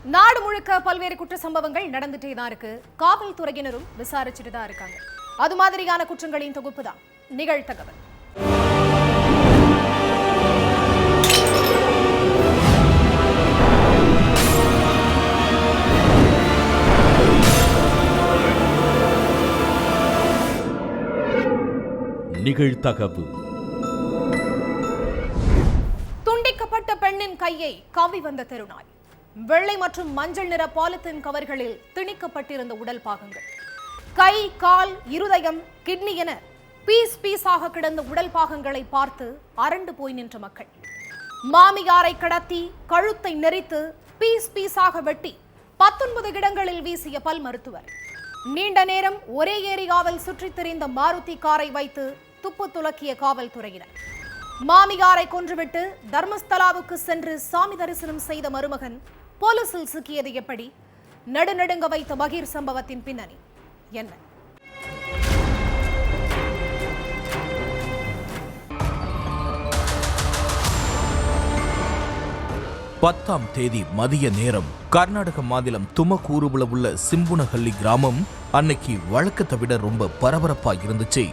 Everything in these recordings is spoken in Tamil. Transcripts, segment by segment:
நாடு முழுக்க பல்வேறு குற்ற சம்பவங்கள் நடந்துட்டே தான் இருக்கு. காவல்துறையினரும் விசாரிச்சுட்டு தான் இருக்காங்க. அது மாதிரியான குற்றங்களின் தொகுப்பு தான் நிகழ்தகவல். நிகழ்தகவு. துண்டிக்கப்பட்ட பெண்ணின் கையை கவ்வி வந்த தெருநாய். வெள்ளை மற்றும் மஞ்சள் நிற பாலித்தீன் கவர்களில் திணிக்கப்பட்டிருந்த உடல் பாகங்கள், கை, கால், இருதயம், கிட்னி என பீஸ் பீஸாக கிடந்த உடல் பாகங்களை பார்த்து அரண்டு போய் நின்ற மக்கள். மாமியாரை கடத்தி கழுத்தை நெரித்து பீஸ் பீஸாக வெட்டி 19 இடங்களில் வீசிய பல் மருத்துவர். நீண்ட நேரம் ஒரே ஏரியாவில் சுற்றித் திரிந்த மாருதி காரை வைத்து துப்பு துலக்கிய காவல்துறையினர். மாமியாரை கொன்றுவிட்டு தர்மஸ்தலாவுக்கு சென்று சாமி தரிசனம் செய்த மருமகன் போலீசில் சிக்கியது எப்படி? நடுநடுங்க வைத்த பகீர் சம்பவத்தின் பின்னணி என்ன? பத்தாம் தேதி மதிய நேரம் கர்நாடக மாநிலம் துமகூருவில் உள்ள சிம்புனஹள்ளி கிராமம் அன்னைக்கு வழக்கத்தை விட ரொம்ப பரபரப்பா இருந்துச்சு.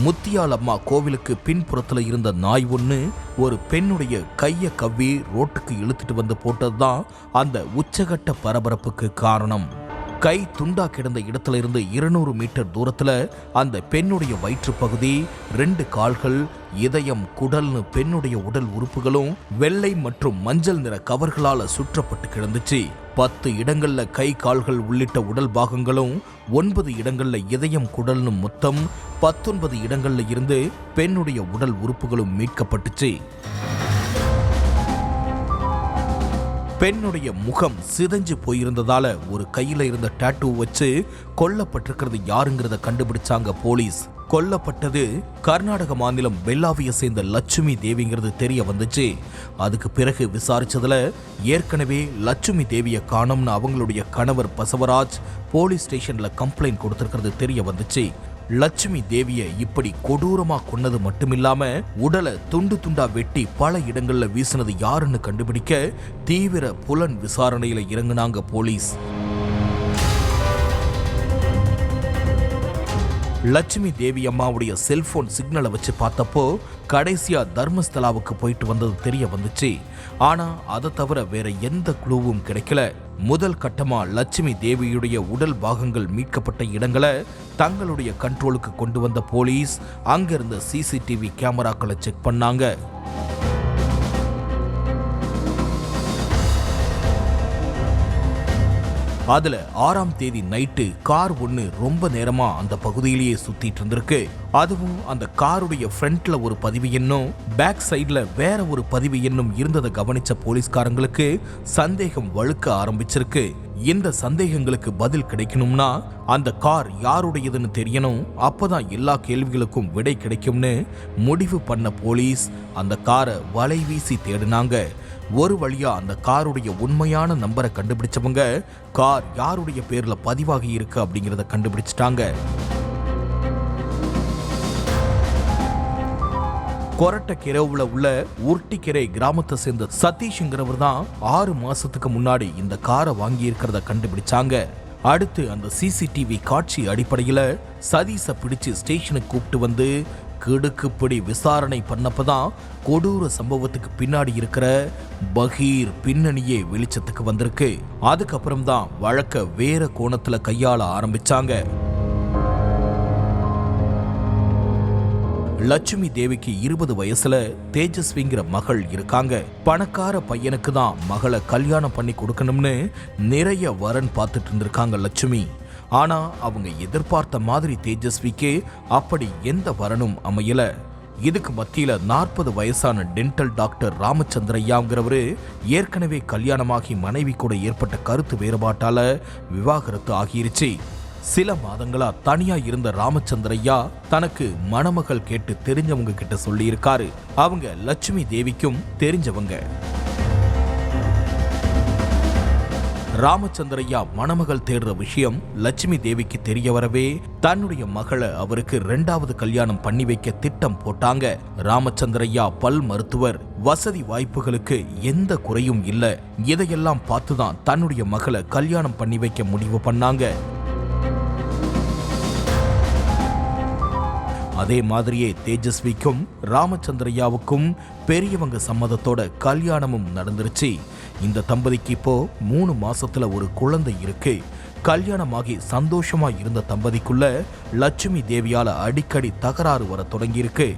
முத்தியாலம்மா கோவிலுக்கு பின்புறத்துல இருந்த நாய் ஒண்ணு ஒரு பெண்ணுடைய கைய கவ்வி ரோட்டுக்கு இழுத்துட்டு வந்து போட்டதுதான் அந்த உச்சகட்ட பரபரப்புக்கு காரணம். கை துண்டா கிடந்த இடத்துல இருந்து 200 மீட்டர் தூரத்துல அந்த பெண்ணுடைய வயிற்று பகுதி, 2 கால்கள், இதயம், குடல்னு பெண்ணுடைய உடல் உறுப்புகளும் வெள்ளை மற்றும் மஞ்சள் நிற கவர்களால சுற்றப்பட்டு கிடந்துச்சு. 10 இடங்கள்ல கை, கால்கள் உள்ளிட்ட உடல் பாகங்களும், 9 இடங்கள்ல இதயம், குடல்னு மொத்தம் 19 இடங்கள்ல இருந்து பெண்ணுடைய உடல் உறுப்புகளும் மீட்கப்பட்டுச்சு. பெண்ணுடைய முகம் சிதைஞ்சு போயிருந்ததால ஒரு கையில இருந்த டாட்டூ வச்சு கொல்லப்பட்டிருக்கிறது யாருங்கிறத கண்டுபிடிச்சாங்க போலீஸ். கொல்லப்பட்டது கர்நாடக மாநிலம் பெல்லாவியை சேர்ந்த லட்சுமி தேவிங்கிறது தெரிய வந்துச்சு. அதுக்கு பிறகு விசாரிச்சதுல ஏற்கனவே லட்சுமி தேவியை காணோம்னு அவங்களுடைய கணவர் பசவராஜ் போலீஸ் ஸ்டேஷன்ல கம்ப்ளைண்ட் கொடுத்திருக்கிறது தெரிய வந்துச்சு. லட்சுமி தேவிய இப்படி கொடூரமா கொன்னது மட்டுமில்லாம உடலை துண்டு துண்டா வெட்டி பல இடங்கள்ல வீசினது யாருன்னு கண்டுபிடிக்க தீவிர புலன் விசாரணையில இறங்குனாங்க போலீஸ். லட்சுமி தேவி அம்மாவுடைய செல்போன் சிக்னலை வச்சு பார்த்தப்போ கடைசியா தர்மஸ்தலாவுக்கு போயிட்டு வந்தது தெரிய வந்துச்சு. ஆனா அதை தவிர வேற எந்த குழுவும் கிடைக்கல. முதல் கட்டமா லட்சுமி தேவியுடைய உடல் பாகங்கள் மீட்கப்பட்ட இடங்களை தங்களுடைய கண்ட்ரோலுக்கு கொண்டு வந்த போலீஸ் அங்கிருந்த சிசிடிவி கேமராக்களை செக் பண்ணாங்க. அதுல 6ஆம் தேதி நைட்டு கார் ஒண்ணு ரொம்ப நேரமா அந்த பகுதியிலேயே சுத்திட்டு இருந்திருக்கு. அதுவும் அந்த காருடைய ஃப்ரண்ட்ல ஒரு பதிவு எண்ணும் பேக் சைட்ல வேற ஒரு பதிவு எண்ணும் இருந்ததை கவனிச்ச போலீஸ்காரங்களுக்கு சந்தேகம் வழுக்க ஆரம்பிச்சிருக்கு. இந்த சந்தேகங்களுக்கு பதில் கிடைக்கணும்னா அந்த கார் யாருடையதுன்னு தெரியணும், அப்பதான் எல்லா கேள்விகளுக்கும் விடை கிடைக்கும்னு முடிவு பண்ண போலீஸ் அந்த காரை வலை வீசி தேடினாங்க. ஒரு வழியா அந்த காருடைய உண்மையான நம்பரை கண்டுபிடிச்சவங்க கார் யாருடைய பேர்ல பதிவாகி இருக்கு அப்படிங்கறத கண்டுபிடிச்சிட்டாங்க. கொரட்டக்கிரவுல உள்ள உருட்டிக்கரை கிராமத்தை சேர்ந்த சதீஷ்ங்கிறவர் தான் 6 மாசத்துக்கு முன்னாடி இந்த காரை வாங்கி இருக்கிறத கண்டுபிடிச்சாங்க. அடுத்து அந்த சிசிடிவி காட்சி அடிப்படையில சதீஷை பிடிச்சு ஸ்டேஷனுக்கு கூப்பிட்டு வந்து கிடுக்குப்படி விசாரணை பண்ணப்பதான் கொடூர சம்பவத்துக்கு பின்னாடி இருக்கிற பகீர் பின்னணியே வெளிச்சத்துக்கு வந்திருக்கு. அதுக்கப்புறம் தான் வழக்க வேற கோணத்துல கையாள ஆரம்பிச்சாங்க. லட்சுமி தேவிக்கு 20 வயசுல தேஜஸ்விங்கிற மகள் இருக்காங்க. பணக்கார பையனுக்கு தான் மகளை கல்யாணம் பண்ணி கொடுக்கணும்னு நிறைய வரன் பார்த்துட்டு இருந்திருக்காங்க லட்சுமி. ஆனா அவங்க எதிர்பார்த்த மாதிரி தேஜஸ்விக்கு அப்படி எந்த வரனும் அமையல. இதுக்கு மத்தியில 40 வயசான டென்டல் டாக்டர் ராமச்சந்திரையாங்கிறவரு ஏற்கனவே கல்யாணமாகி மனைவி கூட ஏற்பட்ட கருத்து வேறுபாட்டால விவாகரத்து ஆகிருச்சு. சில மாதங்களா தனியா இருந்த ராமச்சந்திரையா தனக்கு மணமகள் கேட்டு தெரிஞ்சவங்க கிட்ட சொல்லி இருக்காரு. அவங்க லட்சுமி தேவிக்கும் தெரிஞ்சவங்க. ராமச்சந்திரையா மணமகள் தேடுற விஷயம் லட்சுமி தேவிக்கு தெரிய வரவே தன்னுடைய மகளை அவருக்கு 2வது கல்யாணம் பண்ணி வைக்க திட்டம் போட்டாங்க. ராமச்சந்திரையா பல் மருத்துவர், வசதி வாய்ப்புகளுக்கு எந்த குறையும் இல்ல. இதையெல்லாம் பார்த்துதான் தன்னுடைய மகளை கல்யாணம் பண்ணி வைக்க முடிவு பண்ணாங்க. அதே மாதிரியே தேஜஸ்விக்கும் ராமச்சந்திரையாவுக்கும் பெரியவங்க சம்மதத்தோட கல்யாணமும் நடந்துருச்சு. இந்த தம்பதிக்கு இப்போ 3 மாசத்துல ஒரு குழந்தை இருக்கு. கல்யாணமாகி சந்தோஷமா இருந்த தம்பதிக்குள்ள லட்சுமி தேவியால அடிக்கடி தகராறு வர தொடங்கியிருக்கு.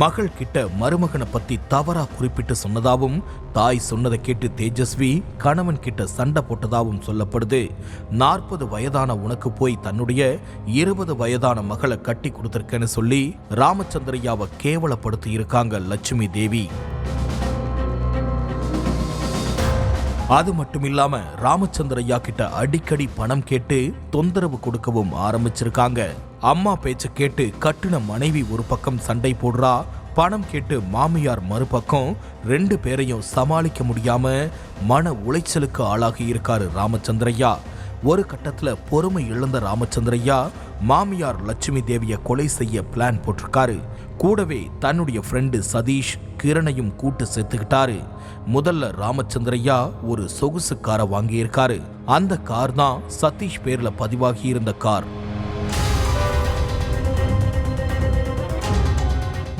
மகள் கிட்ட மருமகனை பத்தி தவறா குறிப்பிட்டு சொன்னதாவும், தாய் சொன்னதை கேட்டு தேஜஸ்வி கணவன் கிட்ட சண்டை போட்டதாவும் சொல்லப்படுது. 40 வயதான உனக்கு போய் தன்னுடைய 20 வயதான மகளை கட்டி கொடுத்திருக்கேன்னு சொல்லி ராமச்சந்திரையாவை கேவலப்படுத்தி இருக்காங்க லட்சுமி தேவி. அது மட்டும் இல்லாம ராமச்சந்திரையா கிட்ட அடிக்கடி பணம் கேட்டு தொந்தரவு கொடுக்கவும் ஆரம்பிச்சிருக்காங்க. அம்மா பேச்ச கேட்டு கட்டுன மனைவி ஒரு பக்கம் சண்டை போடுறா, பணம் கேட்டு மாமியார் மறுபக்கம். 2 பேரையும் சமாளிக்க முடியாம மன உளைச்சலுக்கு ஆளாகி இருக்காரு ராமச்சந்திரையா. ஒரு கட்டத்துல பொறுமை இழந்த ராமச்சந்திரையா மாமியார் லட்சுமி தேவியை கொலை செய்ய பிளான் போட்டிருக்காரு. கூடவே தன்னுடைய ஃப்ரெண்டு சதீஷ், கிரணையும் கூட்டு சேர்த்துக்கிட்டாரு. முதல்ல ராமச்சந்திரையா ஒரு சொகுசு காரை வாங்கியிருக்காரு. அந்த கார் தான் சதீஷ் பேர்ல பதிவாகி இருந்த கார்.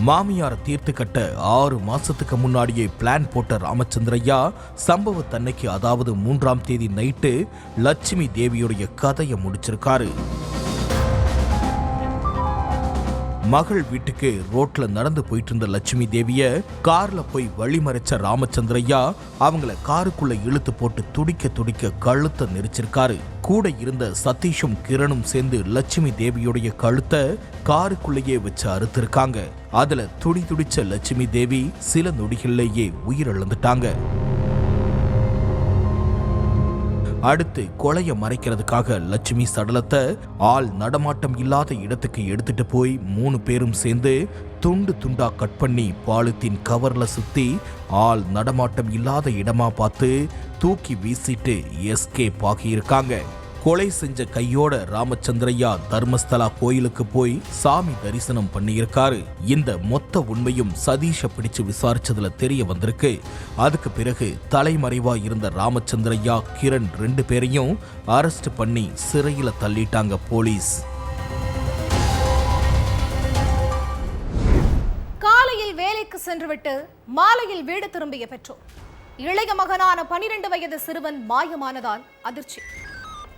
மாமியார தீர்த்து கட்ட 6 மாசத்துக்கு முன்னாடியே பிளான் போட்ட ராமச்சந்திரையா சம்பவத்தன்னைக்கு, அதாவது 3ஆம் தேதி நைட்டு லட்சுமி தேவியுடைய கதையை முடிச்சிருக்காரு. மகள் வீட்டுக்கு ரோட்ல நடந்து போயிட்டு இருந்த லட்சுமி தேவிய கார்ல போய் வழிமறைச்ச ராமச்சந்திரையா அவங்கள காருக்குள்ள இழுத்து போட்டு துடிக்க துடிக்க கழுத்தை நெரிச்சிருக்காரு. கூட இருந்த சதீஷும் கிரணும் சேர்ந்து லட்சுமி தேவியுடைய கழுத்தை காருக்குள்ளேயே வச்சு அறுத்திருக்காங்க. அதுல துடிச்ச லட்சுமி தேவி சில நொடிகளிலேயே உயிரிழந்துட்டாங்க. அடுத்து கொலையை மறைக்கிறதுக்காக லட்சுமி சடலத்தை ஆள் நடமாட்டம் இல்லாத இடத்துக்கு எடுத்துட்டு போய் 3 பேரும் சேர்ந்து துண்டு துண்டா கட் பண்ணி பாலித்தீன் கவர்ல சுத்தி ஆள் நடமாட்டம் இல்லாத இடமா பார்த்து தூக்கி வீசிட்டு எஸ்கேப் ஆகியிருக்காங்க. கொலை செஞ்ச கையோட ராமச்சந்திரையா தர்மஸ்தலா கோயிலுக்கு போய் சாமி தரிசனம் பண்ணியிருக்காரு. இந்த மொத்த உண்மையும் சதீஷை பிடிச்சு விசாரிச்சதுல தெரிய வந்திருக்கு. அதுக்கு பிறகு தலைமறைவா இருந்த ராமச்சந்திரையா, கிரண் 2 பேரையும் அரெஸ்ட் பண்ணி சிறையில தள்ளிட்டாங்க போலீஸ். காலையில் வேலைக்கு சென்றுவிட்டு மாலையில் வீடு திரும்பிய பெற்றோர். இளைய மகனான 12 வயது சிறுவன் மாயமானதால் அதிர்ச்சி.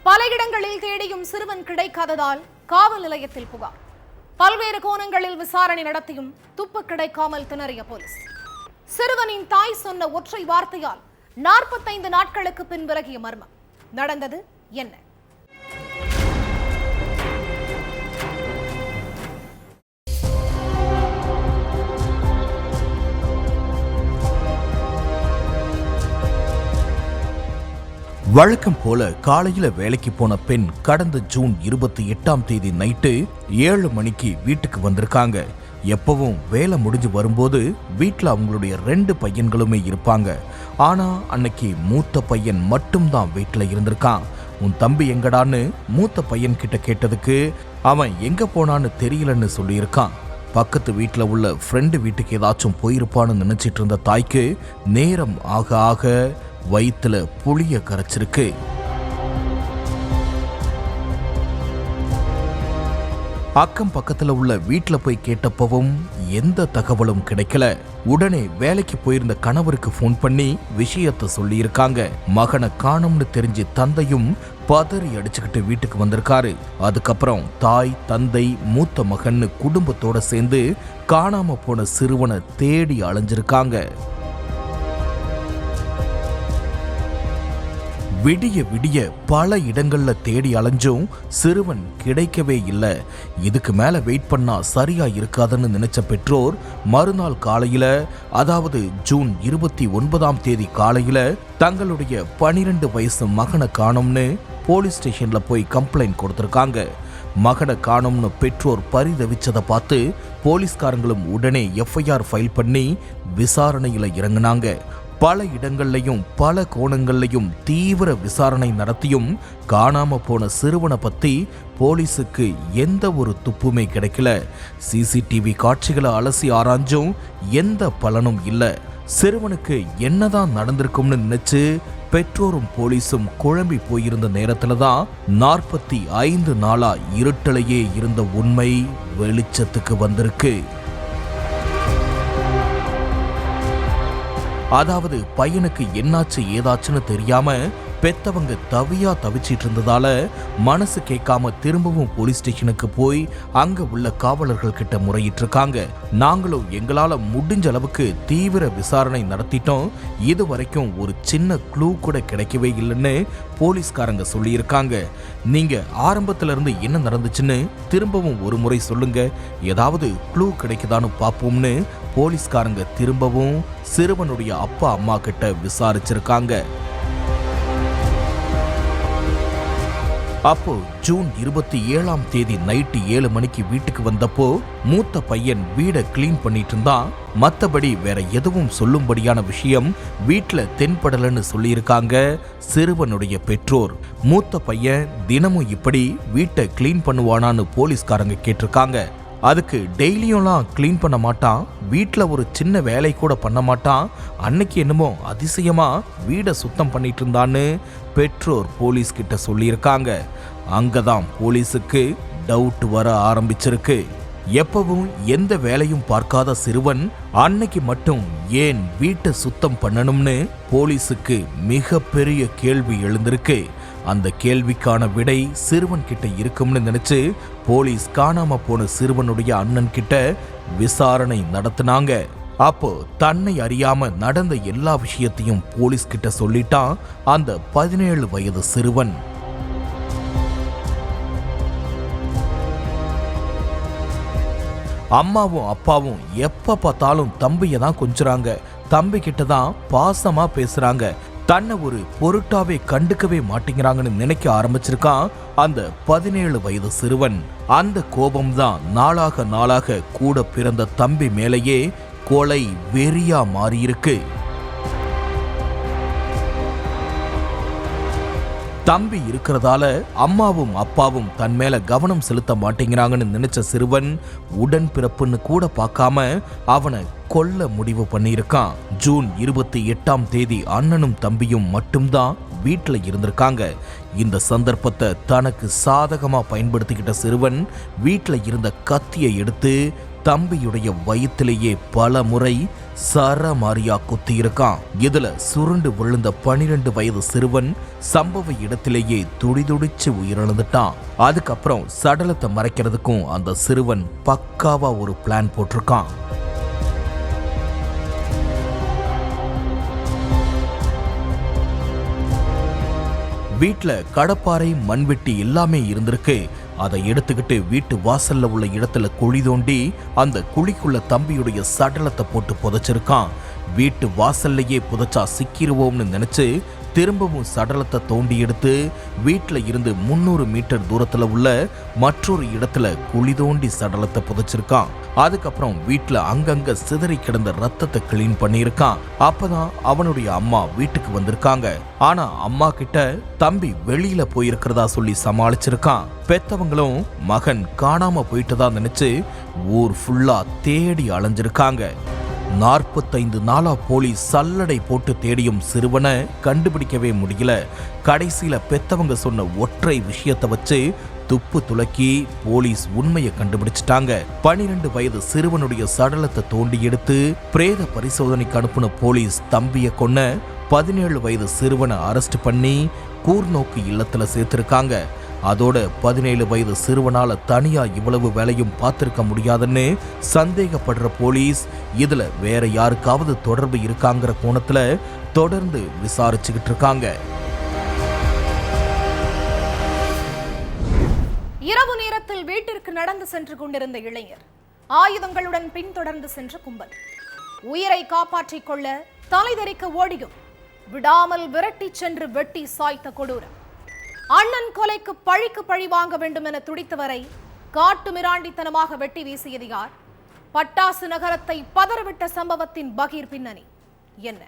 பல இடங்களில் தேடியும் சிறுவன் கிடைக்காததால் காவல் நிலையத்தில் புகார். பல்வேறு கோணங்களில் விசாரணை நடத்தியும் துப்பு கிடைக்காமல் திணறிய போலீஸ். சிறுவனின் தாய் சொன்ன ஒற்றை வார்த்தையால் 45 நாட்களுக்கு பின் விலகிய மர்மம். நடந்தது என்ன? வழக்கம் போல காலையில வேலைக்கு போன பெண் கடந்த ஜூன் 28ஆம் தேதி நைட்டு 7 மணிக்கு வீட்டுக்கு வந்திருக்காங்க. எப்பவும் வேலை முடிஞ்சு வரும்போது வீட்டில் அவங்களுடைய 2 பையன்களுமே இருப்பாங்க. ஆனா அன்னைக்கு மூத்த பையன் மட்டும்தான் வீட்டில் இருந்திருக்கான். உன் தம்பி எங்கடான்னு மூத்த பையன் கிட்ட கேட்டதுக்கு அவன் எங்க போனான்னு தெரியலன்னு சொல்லியிருக்கான். பக்கத்து வீட்டில் உள்ள ஃப்ரெண்டு வீட்டுக்கு ஏதாச்சும் போயிருப்பான்னு நினைச்சிட்டு இருந்த தாய்க்கு நேரம் ஆக ஆக வயிற்றுல புளிய கரைச்சிருக்கு. அக்கம் பக்கத்துல உள்ள வீட்டுல போய் கேட்டப்பவும் எந்த தகவலும் கிடைக்கல. உடனே வேலைக்கு போயிருந்த கணவருக்கு போன் பண்ணி விஷயத்தை சொல்லி இருக்காங்க. மகனை காணும்னு தெரிஞ்சு தந்தையும் பதறி அடிச்சுக்கிட்டு வீட்டுக்கு வந்திருக்காரு. அதுக்கப்புறம் தாய், தந்தை, மூத்த மகன்னு குடும்பத்தோட சேர்ந்து காணாம போன சிறுவனை தேடி அலைஞ்சிருக்காங்க. விடிய விடிய பல இடங்கள்ல தேடி அலைஞ்சும் சிறுவன் கிடைக்கவே இல்லை. இதுக்கு மேல வெயிட் பண்ணா சரியா இருக்காதுன்னு நினைச்ச பெற்றோர் மறுநாள் காலையில, அதாவது ஜூன் 29ஆம் தேதி காலையில தங்களுடைய 12 வயசு மகனை காணோம்னு போலீஸ் ஸ்டேஷன்ல போய் கம்ப்ளைண்ட் கொடுத்திருக்காங்க. மகனை காணோம்னு பெற்றோர் பரிதவிச்சதை பார்த்து போலீஸ்காரங்களும் உடனே FIR ஃபைல் பண்ணி விசாரணையில இறங்கினாங்க. பல இடங்கள்லையும் பல கோணங்கள்லையும் தீவிர விசாரணை நடத்தியும் காணாம போன சிறுவனை பத்தி போலீஸுக்கு எந்த ஒரு துப்புமே கிடைக்கல. சிசிடிவி காட்சிகளை அலசி ஆராய்ஞ்சும் எந்த பலனும் இல்ல. சிறுவனுக்கு என்னதான் நடந்திருக்கும்னு நினைச்சு பெற்றோரும் போலீஸும் குழம்பி போயிருந்த நேரத்துல தான் 45 நாளா இருட்டலையே இருந்த உண்மை வெளிச்சத்துக்கு வந்திருக்கு. அதாவது பையனுக்கு என்னாச்சு ஏதாச்சுன்னு தெரியாம பெத்தவங்க தவிச்சிட்டு இருந்ததால மனசு கேட்காம திரும்பவும் போலீஸ் ஸ்டேஷனுக்கு போய் அங்க உள்ள காவலர்கள் கிட்ட முறையிட்டு இருக்காங்க. நாங்களும் எங்களால முடிஞ்ச அளவுக்கு தீவிர விசாரணை நடத்திட்டோம், இது வரைக்கும் ஒரு சின்ன க்ளூ கூட கிடைக்கவே இல்லைன்னு போலீஸ்காரங்க சொல்லியிருக்காங்க. நீங்க ஆரம்பத்துல இருந்து என்ன நடந்துச்சுன்னு திரும்பவும் ஒரு முறை சொல்லுங்க, ஏதாவது க்ளூ கிடைக்குதான்னு பாப்போம்னு போலீஸ்காரங்க திரும்பவும் சிறுவனுடைய அப்பா அம்மா கிட்ட விசாரிச்சிருக்காங்க. அப்போ ஜூன் 27ஆம் தேதி நைட்டு 7 மணிக்கு வீட்டுக்கு வந்தப்போ மூத்த பையன் வீடை கிளீன் பண்ணிட்டு இருந்தான். மத்தபடி வேற எதுவும் சொல்லும்படியான விஷயம் வீட்டுல தென்படலன்னு சொல்லியிருக்காங்க சிறுவனுடைய பெற்றோர். மூத்த பையன் தினமும் இப்படி வீட்டை கிளீன் பண்ணுவானான்னு போலீஸ்காரங்க கேட்டிருக்காங்க. அதுக்கு டெய்லியும்லாம் கிளீன் பண்ண மாட்டான், வீட்டில் ஒரு சின்ன வேலை கூட பண்ண மாட்டான், அன்னைக்கு என்னமோ அதிசயமா வீடை சுத்தம் பண்ணிட்டு இருந்தான்னு பெற்றோர் போலீஸ் கிட்ட சொல்லியிருக்காங்க. அங்கதான் போலீஸுக்கு டவுட் வர ஆரம்பிச்சிருக்கு. எப்பவும் எந்த வேலையும் பார்க்காத சிறுவன் அன்னைக்கு மட்டும் ஏன் வீட்டை சுத்தம் பண்ணணும்னு போலீஸுக்கு மிகப்பெரிய கேள்வி எழுந்திருக்கு. அந்த கேள்விக்கான விடை சிறுவன் கிட்ட இருக்கும்னு நினைச்சு போலீஸ் காணாம போன சிறுவனுடைய அண்ணன் கிட்ட விசாரணை நடத்தினாங்க. அப்போ தன்னை அறியாம நடந்த எல்லா விஷயத்தையும் போலீஸ் கிட்ட சொல்லிட்டான் அந்த 17 வயது சிறுவன். அம்மாவும் அப்பாவும் எப்ப பார்த்தாலும் தம்பியை தான் கொஞ்சுறாங்க, தம்பி கிட்ட தான் பாசமா பேசுறாங்க, தன்னை ஒரு பொருட்டாவே கண்டுக்கவே மாட்டேங்கிறாங்கன்னு நினைக்க ஆரம்பிச்சிருக்கான் அந்த 17 வயது சிறுவன். அந்த கோபம்தான் நாளாக நாளாக கூட பிறந்த தம்பி மேலேயே கொலை வெறியா மாறியிருக்கு. தம்பி இருக்கிறதால அம்மாவும் அப்பாவும் தன் மேல கவனம் செலுத்த மாட்டேங்கிறாங்கன்னு நினைச்ச சிறுவன் உடன்பிறப்புன்னு கூட பார்க்காம அவனை கொல்ல முடிவு பண்ணியிருக்கான். ஜூன் 28ஆம் தேதி அண்ணனும் தம்பியும் மட்டும்தான் வீட்டுல இருந்திருக்காங்க. இந்த சந்தர்ப்பத்தை தனக்கு சாதகமா பயன்படுத்திக்கிட்ட சிறுவன் வீட்டுல இருந்த கத்தியை எடுத்து தம்பியுடைய வயிற்றிலேயே பல முறை சரமாரியா குத்தி இருக்கான். இதுல சுருண்டு விழுந்த 12 வயது சிறுவன் சம்பவ இடத்திலேயே துடிதுடிச்சு உயிரிழந்துட்டான். அதுக்கப்புறம் சடலத்தை மறைக்கிறதுக்கும் அந்த சிறுவன் பக்காவா ஒரு பிளான் போட்டிருக்கான். வீட்டுல கடப்பாறை மண்வெட்டி எல்லாமே இருந்திருக்கு. அதை எடுத்துக்கிட்டு வீட்டு வாசல்ல உள்ள இடத்துல குழி தோண்டி அந்த குழிக்குள்ள தம்பியுடைய சடலத்தை போட்டு புதைச்சிருக்கான். வீட்டு வாசல்லையே புதைச்சா சிக்கிருவோம்னு நினைச்சு திரும்பவும் சடலத்தை தோண்டி எடுத்து வீட்டுல இருந்து 300 மீட்டர் தூரத்துல உள்ள மற்றொரு இடத்துல குழி தோண்டி சடலத்தை புதைச்சிருக்கான். அதுக்கப்புறம் வீட்டுல அங்கங்க சிதறி கிடந்த ரத்தத்தை கிளீன் பண்ணியிருக்கான். அப்பதான் அவனுடைய அம்மா வீட்டுக்கு வந்திருக்காங்க. ஆனா அம்மா கிட்ட தம்பி வெளியில போயிருக்கிறதா சொல்லி சமாளிச்சிருக்கான். பெத்தவங்களும் மகன் காணாம போயிட்டதா நினைச்சு ஊர் ஃபுல்லா தேடி அலைஞ்சிருக்காங்க. 45 நாளா போலீஸ் சல்லடை போட்டு தேடியும் சிறுவனை கண்டுபிடிக்கவே முடியல. கடைசியில பெத்தவங்க சொன்ன ஒற்றை விஷயத்தை வச்சு துப்பு துளக்கி போலீஸ் உண்மையை கண்டுபிடிச்சிட்டாங்க. 12 வயது சிறுவனுடைய சடலத்தை தோண்டி எடுத்து பிரேத பரிசோதனைக்கு அனுப்புன போலீஸ் தம்பியை கொன்ன 17 வயது சிறுவனை அரெஸ்ட் பண்ணி கூர்நோக்கு இல்லத்துல சேர்த்திருக்காங்க. அதோட 17 வயது சிறுவனால தனியா இவ்வளவு வேலையும் பார்த்திருக்க முடியாதுன்னு சந்தேகப்படுற போலீஸ் இதுல வேற யாருக்காவது தொடர்பு இருக்காங்கிற கோணத்துல தொடர்ந்து விசாரிச்சுக்கிட்டு இருக்காங்க. இரவு நேரத்தில் வீட்டிற்கு நடந்து சென்று கொண்டிருந்த இளைஞர் ஆயுதங்களுடன் பின்தொடர்ந்து சென்ற கும்பல் உயிரை காப்பாற்றிக் கொள்ள தலைதெறிக்க ஓடியும் விடாமல் விரட்டி சென்று வெட்டி சாய்த்த கொடூரம். அண்ணன் கொலைக்கு பழிக்கு பழி வாங்க வேண்டும் என துடித்தவரை காட்டு மிராண்டித்தனமாக வெட்டி வீசியது யார்? பட்டாசு நகரத்தை பதறவிட்ட சம்பவத்தின் பகீர் பின்னணி என்ன?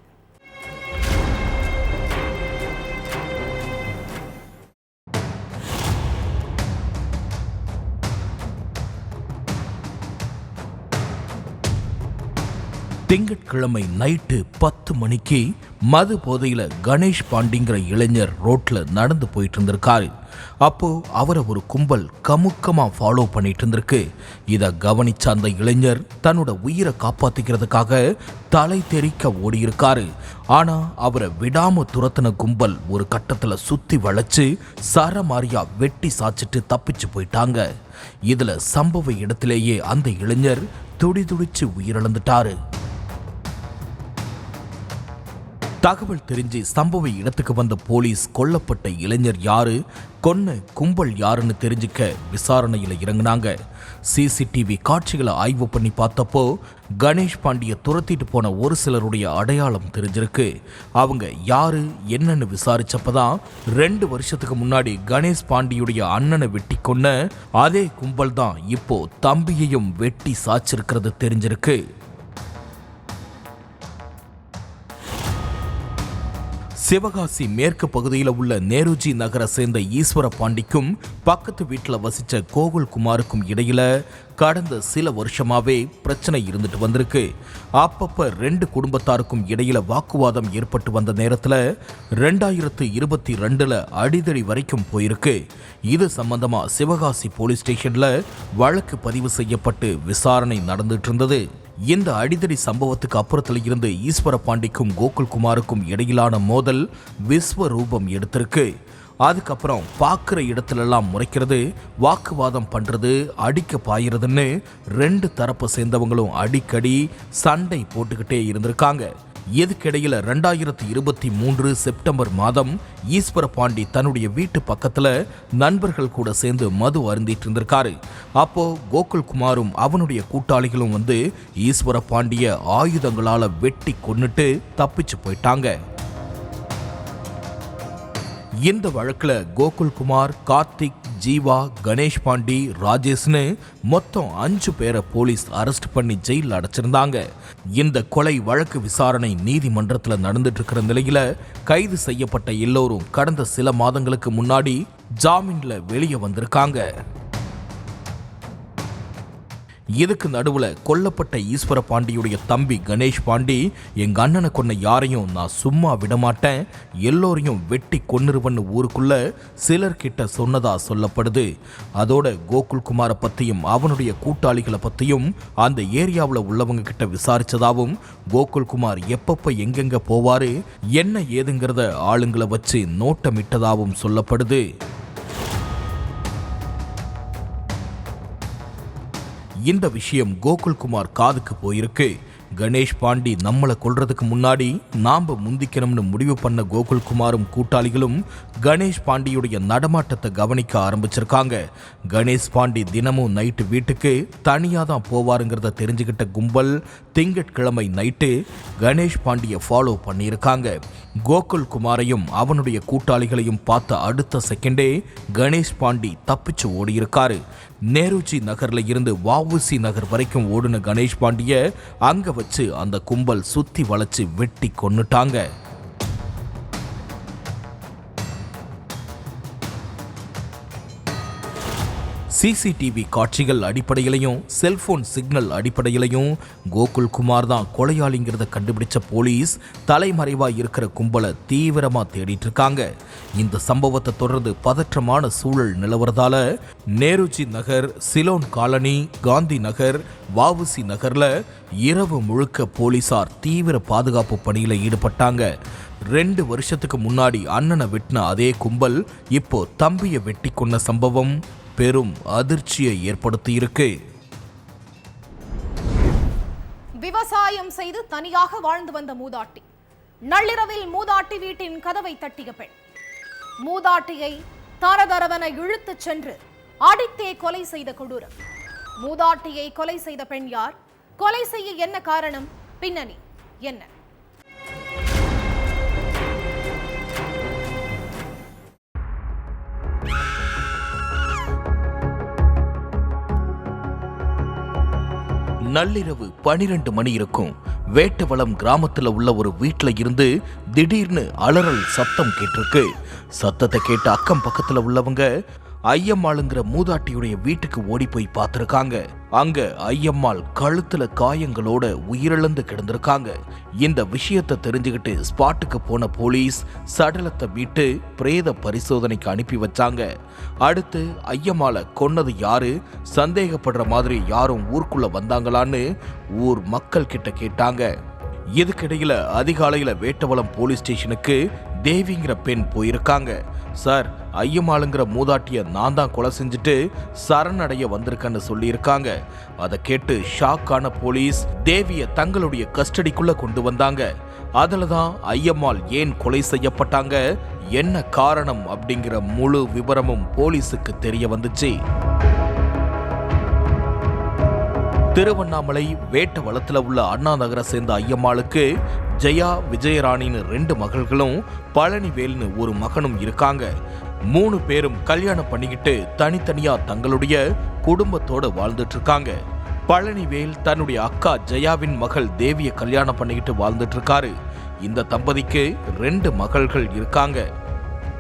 திங்கட்கிழமை நைட்டு 10 மணிக்கு மது போதையில கணேஷ் பாண்டிங்கிற இளைஞர் ரோட்ல நடந்து போயிட்டு இருந்திருக்காரு. அப்போ அவரை ஒரு கும்பல் கமுக்கமா ஃபாலோ பண்ணிட்டு இருந்திருக்கு. இத கவனிச்ச அந்த இளைஞர் தன்னோட உயிரை காப்பாத்திக்கிறதுக்காக தலை தெறிக்க ஓடி இருக்காரு. ஆனா அவரை விடாம துரத்தின கும்பல் ஒரு கட்டத்துல சுத்தி வளைச்சு சரமாரியா வெட்டி சாச்சிட்டு தப்பிச்சு போயிட்டாங்க. இதுல சம்பவ இடத்திலேயே அந்த இளைஞர் துடிதுடிச்சு உயிரிழந்துட்டாரு. தகவல் தெரிஞ்சு சம்பவ இடத்துக்கு வந்த போலீஸ் கொல்லப்பட்ட இளைஞர் யாரு, கொன்ன கும்பல் யாருன்னு தெரிஞ்சுக்க விசாரணையில இறங்குனாங்க. சிசிடிவி காட்சிகளை ஆய்வு பண்ணி பார்த்தப்போ கணேஷ் பாண்டிய துரத்திட்டு போன ஒரு சிலருடைய அடையாளம் தெரிஞ்சிருக்கு. அவங்க யாரு என்னன்னு விசாரிச்சப்பதான் 2 வருஷத்துக்கு முன்னாடி கணேஷ் பாண்டியுடைய அண்ணனை வெட்டி கொன்ன அதே கும்பல் தான் இப்போ தம்பியையும் வெட்டி சாச்சிருக்கிறது தெரிஞ்சிருக்கு. சிவகாசி மேற்கு பகுதியில் உள்ள நேருஜி நகரை சேர்ந்த ஈஸ்வர பாண்டிக்கும் பக்கத்து வீட்டில் வசிச்ச கோகுல்குமாருக்கும் இடையில கடந்த சில வருஷமாவே பிரச்சனை இருந்துட்டு வந்திருக்கு. அப்பப்ப 2 குடும்பத்தாருக்கும் இடையில வாக்குவாதம் ஏற்பட்டு வந்த நேரத்தில் 2022 அடிதடி வரைக்கும் போயிருக்கு. இது சம்பந்தமா சிவகாசி போலீஸ் ஸ்டேஷன்ல வழக்கு பதிவு செய்யப்பட்டு விசாரணை நடந்துட்டு இருந்தது. இந்த அடிதடி சம்பவத்துக்கு அப்புறத்துல இருந்து ஈஸ்வர பாண்டிக்கும் கோகுல்குமாருக்கும் இடையிலான மோதல் விஸ்வரூபம் எடுத்திருக்கு. அதுக்கப்புறம் பார்க்குற இடத்துலலாம் முறைக்கிறது, வாக்குவாதம் பண்றது, அடிக்க பாயிறதுன்னு 2 தரப்பு சேர்ந்தவங்களும் அடிக்கடி சண்டை போட்டுக்கிட்டே இருந்திருக்காங்க. இதுக்கிடையில 2023 செப்டம்பர் மாதம் ஈஸ்வர பாண்டி தன்னுடைய வீட்டு பக்கத்துல நண்பர்கள் கூட சேர்ந்து மது அருந்திட்டு இருந்திருக்காரு. அப்போ கோகுல்குமாரும் அவனுடைய கூட்டாளிகளும் வந்து ஈஸ்வர பாண்டிய ஆயுதங்களால வெட்டி கொன்னுட்டு தப்பிச்சு போயிட்டாங்க. இந்த வழக்குல கோகுல்குமார், கார்த்திக், ஜீவா, கணேஷ் பாண்டி, ராஜேஷ்னு மொத்தம் 5 பேரை போலீஸ் அரெஸ்ட் பண்ணி ஜெயில அடைச்சிருந்தாங்க. இந்த கொலை வழக்கு விசாரணை நீதிமன்றத்தில் நடந்துட்டு இருக்கிற நிலையில கைது செய்யப்பட்ட எல்லோரும் கடந்த சில மாதங்களுக்கு முன்னாடி ஜாமீன்ல வெளியே வந்திருக்காங்க. இதுக்கு நடுவுல கொல்லப்பட்ட ஈஸ்வர பாண்டியுடைய தம்பி கணேஷ் பாண்டி, எங்க அண்ணனை கொன்ன யாரையும் நான் சும்மா விடமாட்டேன், எல்லோரையும் வெட்டி கொன்னுருவன்னு ஊருக்குள்ள சிலர்கிட்ட சொன்னதா சொல்லப்படுது. அதோட கோகுல்குமாரை பத்தியும் அவனுடைய கூட்டாளிகளை பத்தியும் அந்த ஏரியாவில் உள்ளவங்க கிட்ட விசாரிச்சதாவும், கோகுல்குமார் எப்பப்ப எங்கெங்க போவாரு என்ன ஏதுங்கிறத ஆளுங்களை வச்சு நோட்டமிட்டதாவும் சொல்லப்படுது. இந்த விஷயம் கோகுல்குமார் காதுக்கு போயிருக்கு. கணேஷ் பாண்டி நம்மளை கொல்றதுக்கு முன்னாடி நாம முந்திக்கணும்னு முடிவு பண்ண கோகுல்குமாரும் கூட்டாளிகளும் கணேஷ் பாண்டியுடைய நடமாட்டத்தை கவனிக்க ஆரம்பிச்சிருக்காங்க. கணேஷ் பாண்டி தினமும் நைட்டு வீட்டுக்கு தனியா தான் போவாருங்கிறத தெரிஞ்சுக்கிட்ட கும்பல் திங்கட்கிழமை நைட்டு கணேஷ் பாண்டியை ஃபாலோ பண்ணியிருக்காங்க. கோகுல்குமாரையும் அவனுடைய கூட்டாளிகளையும் பார்த்த அடுத்த செகண்டே கணேஷ் பாண்டி தப்பிச்சு ஓடி இருக்காரு. நேருஜி நகர்ல இருந்து வஉசி நகர் வரைக்கும் ஓடுன கணேஷ் பாண்டிய அங்க வச்சு அந்த கும்பல் சுத்தி வளைச்சு வெட்டி கொன்னுட்டாங்க. சிசிடிவி காட்சிகள் அடிப்படையிலையும் செல்போன் சிக்னல் அடிப்படையிலையும் கோகுல்குமார் தான் கொலையாளிங்கிறத கண்டுபிடிச்ச போலீஸ் தலைமறைவா இருக்கிற கும்பலை தீவிரமா தேடிட்டு இருக்காங்க. இந்த சம்பவத்தை தொடர்ந்து பதற்றமான சூழல் நிலவரதால நேருஜி நகர், சிலோன் காலனி, காந்தி நகர், வஉசி நகர்ல இரவு முழுக்க போலீசார் தீவிர பாதுகாப்பு பணியில ஈடுபட்டாங்க. 2 வருஷத்துக்கு முன்னாடி அண்ணனை வெட்டின அதே கும்பல் இப்போ தம்பியை வெட்டி கொன்ன சம்பவம் பெரும் அதிர்ச்சியை ஏற்படுத்தியிருக்கு. விவசாயம் செய்து தனியாக வாழ்ந்து வந்த மூதாட்டி, நள்ளிரவில் மூதாட்டி வீட்டின் கதவை தட்டிய பெண், மூதாட்டியை தரதரவென இழுத்துச் சென்று அடித்தே கொலை செய்த கொடூரம். மூதாட்டியை கொலை செய்த பெண் யார்? கொலை செய்ய என்ன காரணம்? பின்னணி என்ன? நள்ளிரவு 12 மணி இருக்கும். வேட்டவளம் கிராமத்துல உள்ள ஒரு வீட்டுல இருந்து திடீர்னு அலறல் சத்தம் கேட்டிருக்கு. சத்தத்தை கேட்ட அக்கம் பக்கத்துல உள்ளவங்க ஐயம்மாளுங்கிற மூதாட்டியுடைய வீட்டுக்கு ஓடி போய் பார்த்திருக்காங்க. அங்க ஐயம்மாள் கழுத்துல காயங்களோட உயிரிழந்து கிடந்திருக்காங்க. இந்த விஷயத்தை தெரிஞ்சுக்கிட்டு ஸ்பாட்டுக்கு போன போலீஸ் சடலத்தை மீட்டு பிரேத பரிசோதனைக்கு அனுப்பி வச்சாங்க. அடுத்து ஐயம்மாளை கொன்னது யாரு, சந்தேகப்படுற மாதிரி யாரும் ஊருக்குள்ள வந்தாங்களான்னு ஊர் மக்கள் கிட்ட கேட்டாங்க. இதுக்கிடையில அதிகாலையில வேட்டவலம் போலீஸ் ஸ்டேஷனுக்கு தேவிங்கிற பெண் போயிருக்காங்க. சார், ஐயம்மாளுங்கிற மூதாட்டிய நான் தான் கொலை செஞ்சுட்டு சரணடைய வந்திருக்கேன்னு சொல்லியிருக்காங்க. அதை கேட்டு ஷாக்கான போலீஸ் தேவிய தங்களுடைய கஸ்டடிக்குள்ள கொண்டு வந்தாங்க. அதுல தான் ஐயம்மாள் ஏன் கொலை செய்யப்பட்டாங்க, என்ன காரணம் அப்படிங்கிற முழு விவரமும் போலீஸுக்கு தெரிய வந்துச்சு. திருவண்ணாமலை வேட்டவலத்துல உள்ள அண்ணா நகரை சேர்ந்த ஐயம்மாளுக்கு ஜெயா, விஜயராணின்னு 2 மகள்களும் பழனிவேல்னு ஒரு மகனும் இருக்காங்க. 3 பேரும் கல்யாணம் பண்ணிக்கிட்டு தனித்தனியா தங்களுடைய குடும்பத்தோட வாழ்ந்துட்டு இருக்காங்க. பழனிவேல் தன்னுடைய அக்கா ஜெயாவின் மகள் தேவிய கல்யாணம் பண்ணிக்கிட்டு வாழ்ந்துட்டு இருக்காரு. இந்த தம்பதிக்கு 2 மகள்கள் இருக்காங்க.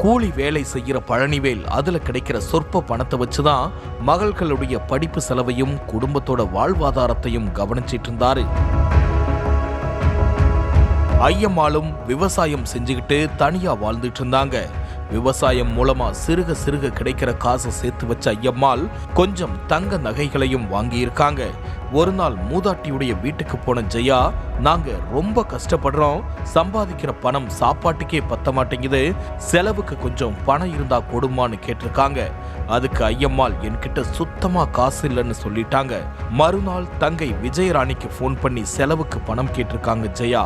கூலி வேலை செய்யற பழனிவேல் அதுல கிடைக்கிற சொற்ப பணத்தை வச்சுதான் மகள்களுடைய படிப்பு செலவையும் குடும்பத்தோட வாழ்வாதாரத்தையும் கவனிச்சிட்டு இருந்தாரு. ஐயம்மாளும் விவசாயம் செஞ்சுக்கிட்டு தனியா வாழ்ந்துட்டு இருந்தாங்க. விவசாயம் மூலமா சிறுக சிறுக கிடைக்கிற காசை சேர்த்து வச்ச ஐயம்மாள் கொஞ்சம் தங்க நகைகளையும் வாங்கியிருக்காங்க. ஒரு நாள் மூதாட்டியுடைய வீட்டுக்கு போன ஜெயா, நாங்க ரொம்ப கஷ்டப்படுறோம், சம்பாதிக்கிற பணம் சாப்பாட்டுக்கே பத்த மாட்டேங்குது, செலவுக்கு கொஞ்சம் பணம் இருந்தா கொடுமான்னு கேட்டிருக்காங்க. அதுக்கு ஐயம்மாள் என்கிட்ட சுத்தமா காசு இல்லைன்னு சொல்லிட்டாங்க. மறுநாள் தங்கை விஜயராணிக்கு போன் பண்ணி செலவுக்கு பணம் கேட்டிருக்காங்க ஜெயா.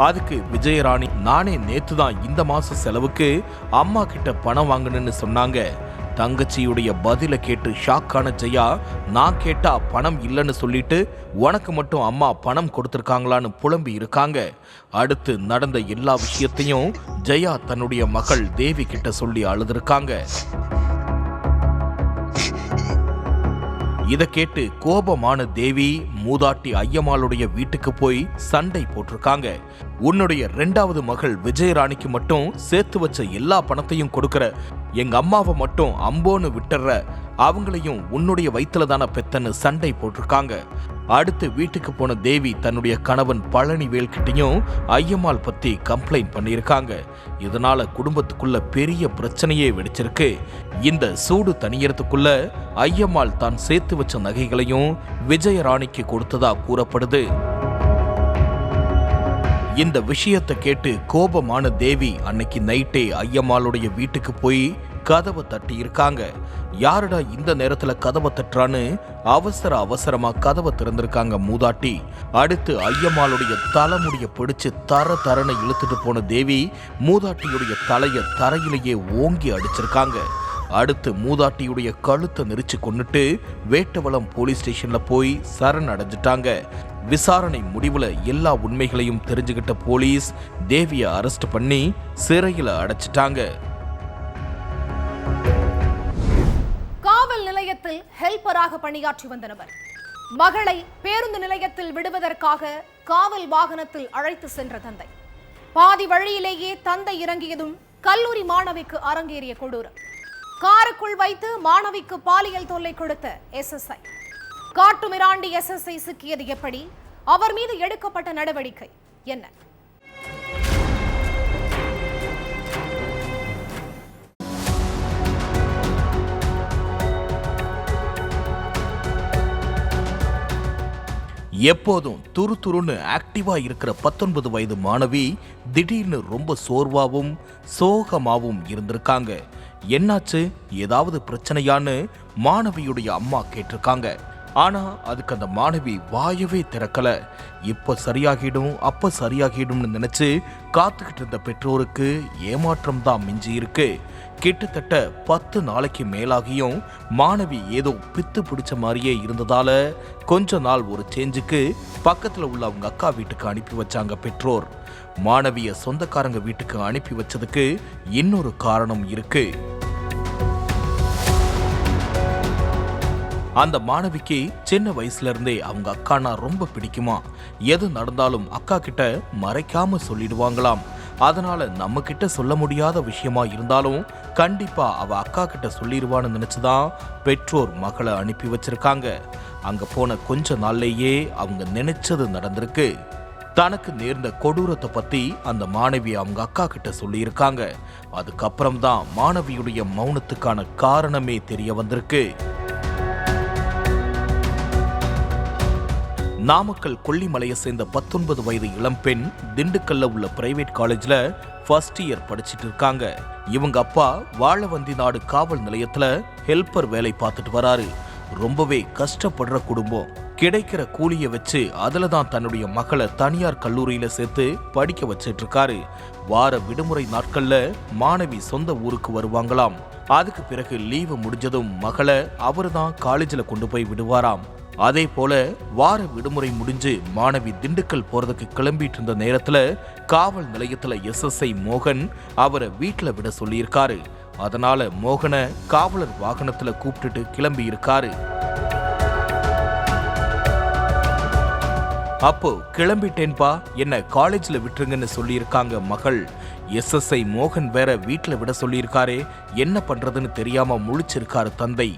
அதுக்கு விஜயராணி, நானே நேத்து தான் இந்த மாச செலவுக்கு அம்மா கிட்ட பணம் வாங்கணும்னு சொன்னாங்க. தங்கச்சியுடைய பதில கேட்டு ஷாக்கான ஜெயா, நான் கேட்டா பணம் இல்லைன்னு சொல்லிட்டு உனக்கு மட்டும் அம்மா பணம் கொடுத்திருக்காங்களான்னு புலம்பி இருக்காங்க. அடுத்து நடந்த எல்லா விஷயத்தையும் ஜெயா தன்னுடைய மகள் தேவி கிட்ட சொல்லி அழுதுருக்காங்க. இதை கேட்டு கோபமான தேவி மூதாட்டி ஐயம்மாளுடைய வீட்டுக்கு போய் சண்டை போட்டிருக்காங்க. உன்னுடைய 2வது மகள் விஜயராணிக்கு மட்டும் சேர்த்து வச்ச எல்லா பணத்தையும் கொடுக்கற, எங்க அம்மாவை மட்டும் அம்போன்னு விட்டுற, அவங்களையும் உன்னுடைய வயிற்றுல தானே பெத்தன்னு சண்டை போட்டிருக்காங்க. அடுத்து வீட்டுக்கு போன தேவி தன்னுடைய கணவன் பழனிவேல் கிட்டையும் ஐயம்மாள் பத்தி கம்ப்ளைண்ட் பண்ணியிருக்காங்க. இதனால குடும்பத்துக்குள்ள பெரிய பிரச்சனையே வெடிச்சிருக்கு. இந்த சூடு தணியறதுக்குள்ள ஐயம்மாள் தான் சேர்த்து வச்ச நகைகளையும் விஜயராணிக்கு கொடுத்ததா கூறப்படுது. இந்த விஷயத்தை கேட்டு கோபமான தேவி அன்னைக்கு நைட்டே ஐயம்மாளுடைய வீட்டுக்கு போய் கதவை தட்டி இருக்காங்க. யாருடா இந்த நேரத்துல கதவை தட்டுறான்னு அவசரமா கதவை திறந்திருக்காங்க மூதாட்டி. அடுத்து ஐயம்மாளுடைய தலைமுடிய பிடிச்சு தரன்னு இழுத்துட்டு போன தேவி மூதாட்டியுடைய தலைய தரையிலேயே ஓங்கி அடிச்சிருக்காங்க. அடுத்து மூதாட்டியுடைய கழுத்தை நெரிச்சு கொன்னுட்டு வேட்டவலம் போலீஸ் ஸ்டேஷன்ல போய் சரண் அடைஞ்சிட்டாங்க. விசாரணை முடிவுல எல்லா உண்மைகளையும் தெரிஞ்சுக்கிட்ட போலீஸ் தேவியை அரெஸ்ட் பண்ணி சிறையில அடைச்சிட்டாங்க. காவல் நிலையத்தில் ஹெல்பராக பணியாற்றி வந்த நபர் மகளை பேருந்து நிலையத்தில் விடுவதற்காக காவல் வாகனத்தில் அழைத்து சென்ற தந்தை. பாதி வழியிலேயே தந்தை இறங்கியதும் கல்லூரி மாணவிக்கு அரங்கேறிய கொடூரம். காருக்குள் வைத்து மாணவிக்கு பாலியல் தொல்லை கொடுத்த SSI. காட்டுமிராண்டி SSI சிக்கியது எப்படி? அவர் மீது எடுக்கப்பட்ட நடவடிக்கை என்ன? எப்போதும் துருதுருன்னு ஆக்டிவா இருக்கிற 19 வயது மாணவி திடீர்னு ரொம்ப சோர்வாவும் சோகமாவும் இருந்திருக்காங்க. என்னாச்சு, ஏதாவது பிரச்சனையான்னு மாணவியுடைய அம்மா கேட்டிருக்காங்க. ஆனா அதுக்கு அந்த மாணவி வாயவே திறக்கல. இப்ப சரியாகிடும் அப்ப சரியாகிடும்னு நினைச்சு காத்துக்கிட்டு இருந்த பெற்றோருக்கு ஏமாற்றம் தான் மிஞ்சி இருக்கு. கிட்டத்தட்ட 10 நாளைக்கு மேலாகியும் மாணவி ஏதோ பித்து பிடிச்ச மாதிரியே இருந்ததால கொஞ்ச நாள் ஒரு சேஞ்சுக்கு பக்கத்துல உள்ள அவங்க அக்கா வீட்டுக்கு அனுப்பி வச்சாங்க பெற்றோர். மாணவிய சொந்தக்காரங்க வீட்டுக்கு அனுப்பி வச்சதுக்கு இன்னொரு காரணம் இருக்கு. அந்த மாணவிக்கு சின்ன வயசுல இருந்தே அவங்க அக்கானா ரொம்ப பிடிக்குமா. எது நடந்தாலும் அக்கா கிட்ட மறைக்காம சொல்லிடுவாங்களாம். அதனால நம்ம கிட்ட சொல்ல முடியாத விஷயமா இருந்தாலும் கண்டிப்பா அவ அக்கா கிட்ட சொல்லிடுவான்னு நினைச்சுதான் பெற்றோர் மகளை அனுப்பி வச்சிருக்காங்க. அங்க போன கொஞ்ச நாள்லேயே அவங்க நினைச்சது நடந்திருக்கு. தனக்கு நேர்ந்த கொடூரத்தை பத்தி அந்த மாணவி அவங்க அக்கா கிட்ட சொல்லியிருக்காங்க. அதுக்கப்புறம் தான் மாணவியுடைய மௌனத்துக்கான காரணமே தெரிய வந்திருக்கு. நாமக்கல் கொல்லிமலையை சேர்ந்த 19 வயது இளம்பெண் திண்டுக்கல்ல உள்ள பிரைவேட் காலேஜ்ல ஃபர்ஸ்ட் இயர் படிச்சிட்டு இருக்காங்க. இவங்க அப்பா வாழவந்தி நாடு காவல் நிலையத்துல ஹெல்ப்பர் வேலை பார்த்துட்டு வராரு. ரொம்பவே கஷ்டப்படுற குடும்பம். கிடைக்கிற கூலியை வச்சு அதுல தான் தன்னுடைய மகளை தனியார் கல்லூரியில சேர்த்து படிக்க வச்சிட்டு இருக்காரு. வார விடுமுறை நாட்கள்ல மாணவி சொந்த ஊருக்கு வருவாங்களாம். அதுக்கு பிறகு லீவு முடிஞ்சதும் மகளை அவரு தான் காலேஜில் கொண்டு போய் விடுவாராம். அதே போல வார விடுமுறை முடிஞ்சு மாணவி திண்டுக்கல் போறதுக்கு கிளம்பிட்டு இருந்த நேரத்துல காவல் நிலையத்துல SSI மோகன் அவரை வீட்டுல விட சொல்லியிருக்காரு. அதனால மோகனை காவலர் வாகனத்துல கூப்பிட்டுட்டு கிளம்பி இருக்காரு. அப்போ கிளம்பிட்டேன்பா, என்ன காலேஜ்ல விட்டுருங்கன்னு சொல்லியிருக்காங்க மகள். SSI மோகன் வேற வீட்டுல விட சொல்லியிருக்காரே, என்ன பண்றதுன்னு தெரியாம முழிச்சிருக்காரு தந்தை.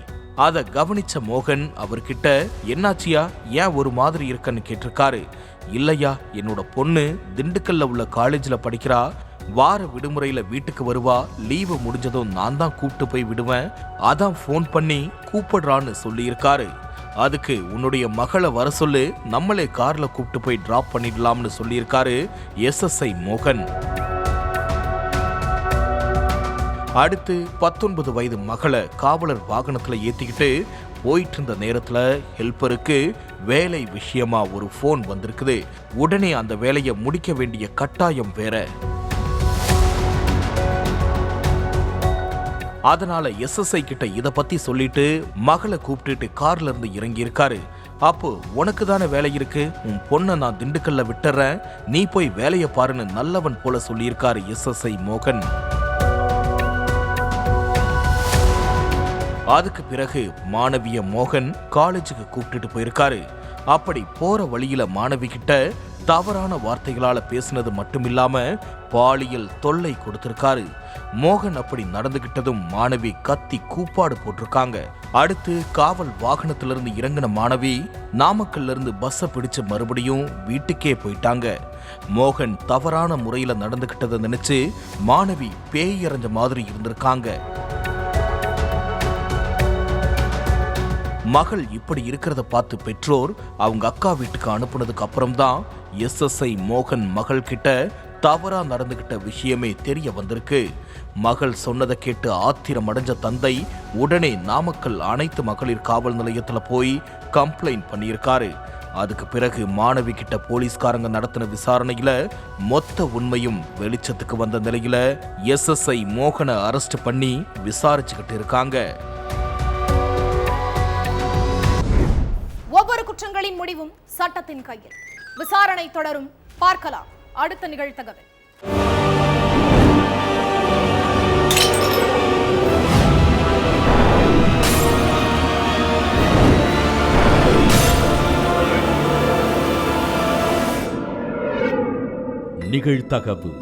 அதை கவனிச்ச மோகன் அவர்கிட்ட என்னாச்சியா, ஏன் ஒரு மாதிரி இருக்கன்னு கேட்டிருக்காரு. இல்லையா, என்னோட பொண்ணு திண்டுக்கல்ல உள்ள காலேஜ்ல படிக்கிறா, வார விடுமுறையில வீட்டுக்கு வருவா, லீவு முடிஞ்சதும் நான் தான் கூப்பிட்டு போய் விடுவேன், அதான் ஃபோன் பண்ணி கூப்பிடுறான்னு சொல்லியிருக்காரு. அதுக்கு உன்னுடைய மகளை வர சொல்லு, நம்மளே கார்ல கூப்பிட்டு போய் டிராப் பண்ணிடலாம்னு சொல்லியிருக்காரு SSI மோகன். அடுத்து 19 வயது மகளை காவலர் வாகனத்துல ஏத்திக்கிட்டு போயிட்டு இருந்த நேரத்துல ஹெல்ப்பருக்கு வேலை விஷயமா ஒரு போன் வந்திருக்குது. உடனே அந்த வேலையை முடிக்க வேண்டிய கட்டாயம் வேற. அதனால SSI கிட்ட இத பத்தி சொல்லிட்டு மகளை கூப்பிட்டுட்டு கார்ல இருந்து இறங்கி இருக்காரு. அப்போ உனக்கு தானே வேலை இருக்கு, உன் பொண்ணை நான் திண்டுக்கல்ல விட்டுறேன், நீ போய் வேலையை பாருன்னு நல்லவன் போல சொல்லியிருக்காரு SSI மோகன். அதுக்கு பிறகு மாணவிய மோகன் காலேஜுக்கு கூப்பிட்டுட்டு போயிருக்காரு. அப்படி போற வழியில மாணவி கிட்ட தவறான வார்த்தைகளால பேசினது மட்டுமில்லாம பாலியல் தொல்லை கொடுத்திருக்காரு. மோகன் அப்படி நடந்துகிட்டதும் மாணவி கத்தி கூப்பாடு போட்டிருக்காங்க. அடுத்து காவல் வாகனத்திலிருந்து இறங்கின மாணவி நாமக்கல்ல இருந்து பஸ்ஸை பிடிச்சு மறுபடியும் வீட்டுக்கே போயிட்டாங்க. மோகன் தவறான முறையில நடந்துகிட்டதை நினைச்சு மாணவி பேய் இறஞ்ச மாதிரி இருந்திருக்காங்க. மகள் இப்படி இருக்கிறத பார்த்து பெற்றோர் அவங்க அக்கா வீட்டுக்கு அனுப்புனதுக்கு அப்புறம்தான் SSI மோகன் மகள் கிட்ட தவறா நடந்துகிட்ட விஷயமே தெரிய வந்திருக்கு. மகள் சொன்னதை கேட்டு ஆத்திரம் அடைஞ்ச தந்தை உடனே நாமக்கல் அனைத்து மகளிர் காவல் நிலையத்துல போய் கம்ப்ளைண்ட் பண்ணியிருக்காரு. அதுக்கு பிறகு மாணவி கிட்ட போலீஸ்காரங்க நடத்தின விசாரணையில மொத்த உண்மையும் வெளிச்சத்துக்கு வந்த நிலையில SSI மோகனை அரெஸ்ட் பண்ணி விசாரிச்சுக்கிட்டு இருக்காங்க. ஒவ்வொரு குற்றங்களின் முடிவும் சட்டத்தின் கையில். விசாரணை தொடரும், பார்க்கலாம் அடுத்த நிகழ்தகவல். நிகழ்தகவு